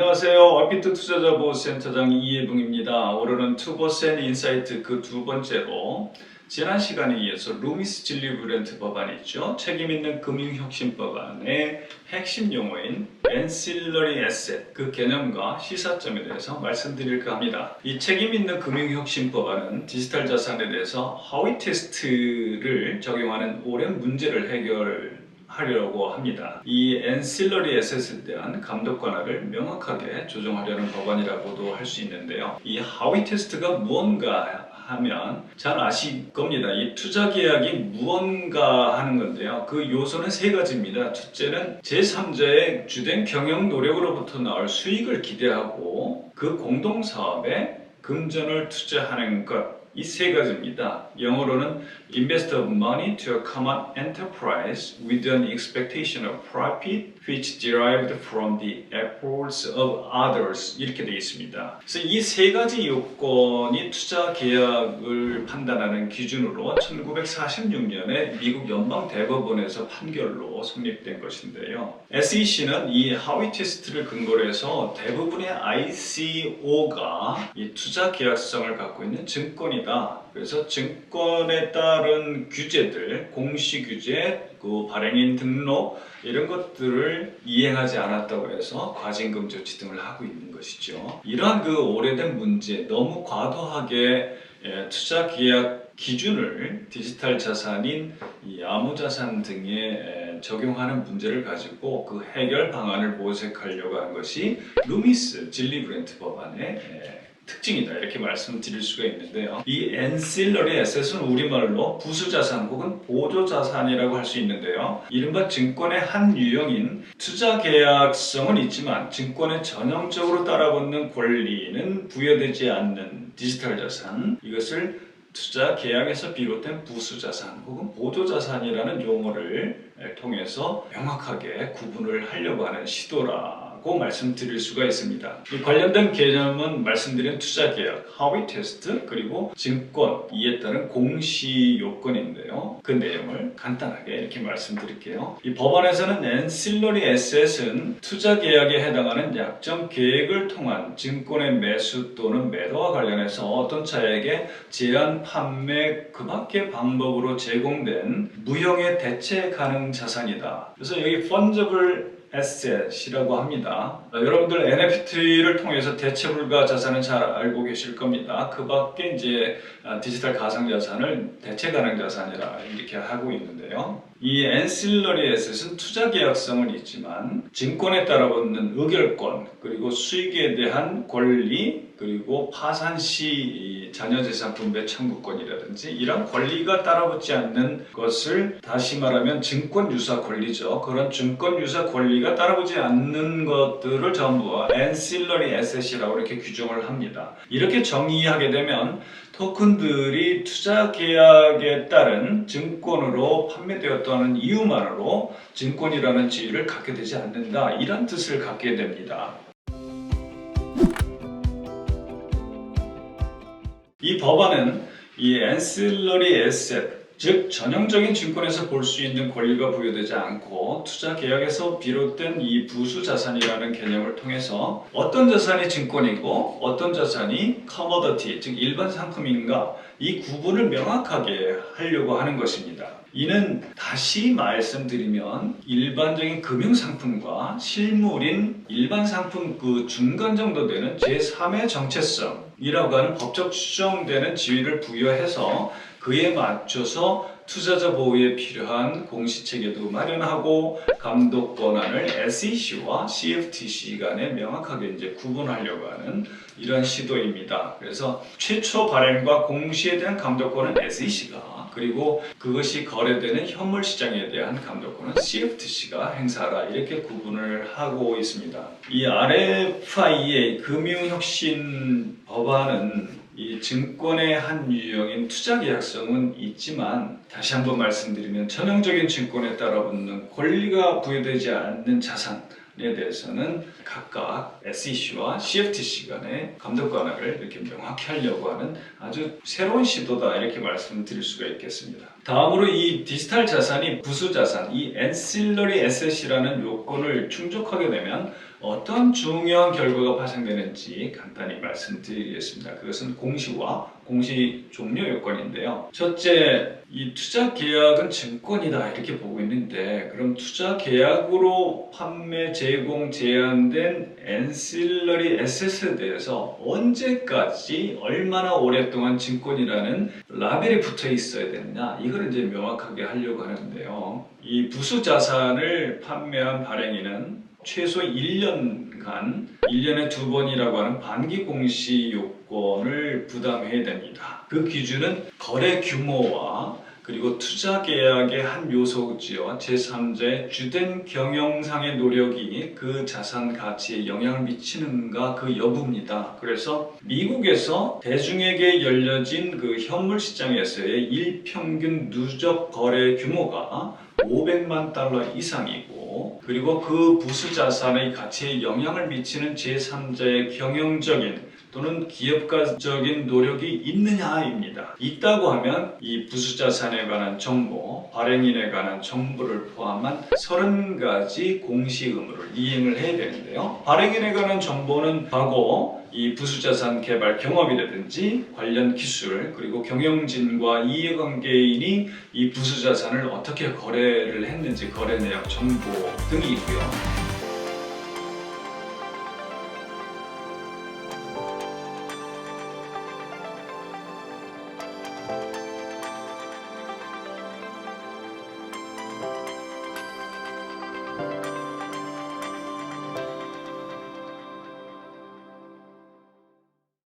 안녕하세요. 얼핏트 투자자 보호센터장 이해붕입니다. 오늘은 투보센 인사이트 그 두 번째로 지난 시간에 이어서 루미스 진리브랜트 법안이 있죠. 책임있는 금융혁신법안의 핵심 용어인 앤실러리 에셋 그 개념과 시사점에 대해서 말씀드릴까 합니다. 이 책임있는 금융혁신법안은 디지털 자산에 대해서 하위 테스트를 적용하는 오랜 문제를 해결하려고 합니다. 이 앤실러리 에셋에 대한 감독 관할을 명확하게 조정하려는 법안이라고도 할 수 있는데요. 이 하위 테스트가 무언가 하면 잘 아실 겁니다. 이 투자 계약이 무언가 하는 건데요. 그 요소는 세 가지입니다. 첫째는 제3자의 주된 경영 노력으로부터 나올 수익을 기대하고 그 공동사업에 금전을 투자하는 것. 이 세 가지입니다. 영어로는 Invest of money to a common enterprise with an expectation of profit which derived from the efforts of others 이렇게 되어 있습니다. 그래서 이 세 가지 요건이 투자 계약을 판단하는 기준으로 1946년에 미국 연방대법원에서 판결로 성립된 것인데요. SEC는 이 하위 테스트를 근거로 해서 대부분의 ICO가 이 투자 계약성을 갖고 있는 증권이다. 그래서 증권에 따른 규제들, 공시 규제, 그 발행인 등록 이런 것들을 이행하지 않았다고 해서 과징금 조치 등을 하고 있는 것이죠. 이러한 그 오래된 문제, 너무 과도하게 투자 계약 기준을 디지털 자산인 이 암호자산 등에 적용하는 문제를 가지고 그 해결 방안을 모색하려고 한 것이 루미스 진리브랜트 법안의 특징이다 이렇게 말씀드릴 수가 있는데요. 이 앤실러리 에셋은 우리말로 부수자산 혹은 보조자산이라고 할 수 있는데요. 이른바 증권의 한 유형인 투자계약성은 있지만 증권에 전형적으로 따라붙는 권리는 부여되지 않는 디지털 자산, 이것을 투자 계약에서 비롯된 부수자산 혹은 보조자산이라는 용어를 통해서 명확하게 구분을 하려고 하는 시도라고 말씀드릴 수가 있습니다. 이 관련된 개념은 말씀드린 투자계약, 하위 테스트, 그리고 증권, 이에 따른 공시 요건인데요. 그 내용을 간단하게 이렇게 말씀드릴게요. 이 법안에서는 앤실러리 에셋은 투자계약에 해당하는 약정 계획을 통한 증권의 매수 또는 매도와 관련해서 어떤 자에게 제한, 판매, 그 밖의 방법으로 제공된 무형의 대체 가능 자산이다. 그래서 여기 fungible asset이라고 합니다. 여러분들 NFT를 통해서 대체 불가 자산은 잘 알고 계실 겁니다. 그 밖에 이제 디지털 가상 자산을 대체 가능 자산이라 이렇게 하고 있는데요. 이 앤실러리 에셋은 투자 계약성은 있지만 증권에 따라붙는 의결권, 그리고 수익에 대한 권리, 그리고 파산 시 자녀재산 분배 청구권이라든지 이런 권리가 따라붙지 않는 것을 다시 말하면 증권 유사 권리죠. 그런 증권 유사 권리가 따라붙지 않는 것들을 전부 앤실러리 에셋이라고 이렇게 규정을 합니다. 이렇게 정의하게 되면 토큰들이 투자 계약에 따른 증권으로 판매되었다는 이유만으로 증권이라는 지위를 갖게 되지 않는다. 이런 뜻을 갖게 됩니다. 이 법안은 이 앤실러리 에셋, 즉 전형적인 증권에서 볼 수 있는 권리가 부여되지 않고 투자 계약에서 비롯된 이 부수 자산이라는 개념을 통해서 어떤 자산이 증권이고 어떤 자산이 커머더티, 즉 일반 상품인가 이 구분을 명확하게 하려고 하는 것입니다. 이는 다시 말씀드리면 일반적인 금융상품과 실물인 일반 상품 그 중간 정도 되는 제3의 정체성이라고 하는 법적 추정되는 지위를 부여해서 그에 맞춰서 투자자 보호에 필요한 공시체계도 마련하고 감독 권한을 SEC와 CFTC 간에 명확하게 이제 구분하려고 하는 이런 시도입니다. 그래서 최초 발행과 공시에 대한 감독권은 SEC가, 그리고 그것이 거래되는 현물 시장에 대한 감독권은 CFTC가 행사하라 이렇게 구분을 하고 있습니다. 이 RFIA 금융혁신 법안은 이 증권의 한 유형인 투자계약성은 있지만 다시 한번 말씀드리면 전형적인 증권에 따라붙는 권리가 부여되지 않는 자산에 대해서는 각각 SEC와 CFTC 간의 감독 관할을 이렇게 명확히 하려고 하는 아주 새로운 시도다 이렇게 말씀드릴 수가 있겠습니다. 다음으로 이 디지털 자산이 부수 자산, 이 ancillary asset이라는 요건을 충족하게 되면 어떤 중요한 결과가 발생되는지 간단히 말씀드리겠습니다. 그것은 공시와 공시 종료 요건인데요. 첫째, 이 투자 계약은 증권이다 이렇게 보고 있는데, 그럼 투자 계약으로 판매, 제공, 제한된 ancillary asset에 대해서 언제까지 얼마나 오랫동안 증권이라는 라벨이 붙어 있어야 되느냐, 이걸 이제 명확하게 하려고 하는데요. 이 부수 자산을 판매한 발행인은 최소 1년간 1년에 2번이라고 하는 반기 공시 요건을 부담해야 됩니다. 그 기준은 거래 규모와 그리고 투자 계약의 한 요소지요. 제3자의 주된 경영상의 노력이 그 자산 가치에 영향을 미치는가 그 여부입니다. 그래서 미국에서 대중에게 열려진 그 현물 시장에서의 일평균 누적 거래 규모가 500만 달러 이상이고, 그리고 그 부수 자산의 가치에 영향을 미치는 제3자의 경영적인 또는 기업가적인 노력이 있느냐입니다. 있다고 하면 이 부수 자산에 관한 정보, 발행인에 관한 정보를 포함한 30가지 공시 의무를 이행을 해야 되는데요. 발행인에 관한 정보는 과거 이 부수자산 개발 경험이라든지 관련 기술, 그리고 경영진과 이해관계인이 이 부수자산을 어떻게 거래를 했는지 거래 내역 정보 등이 있고요.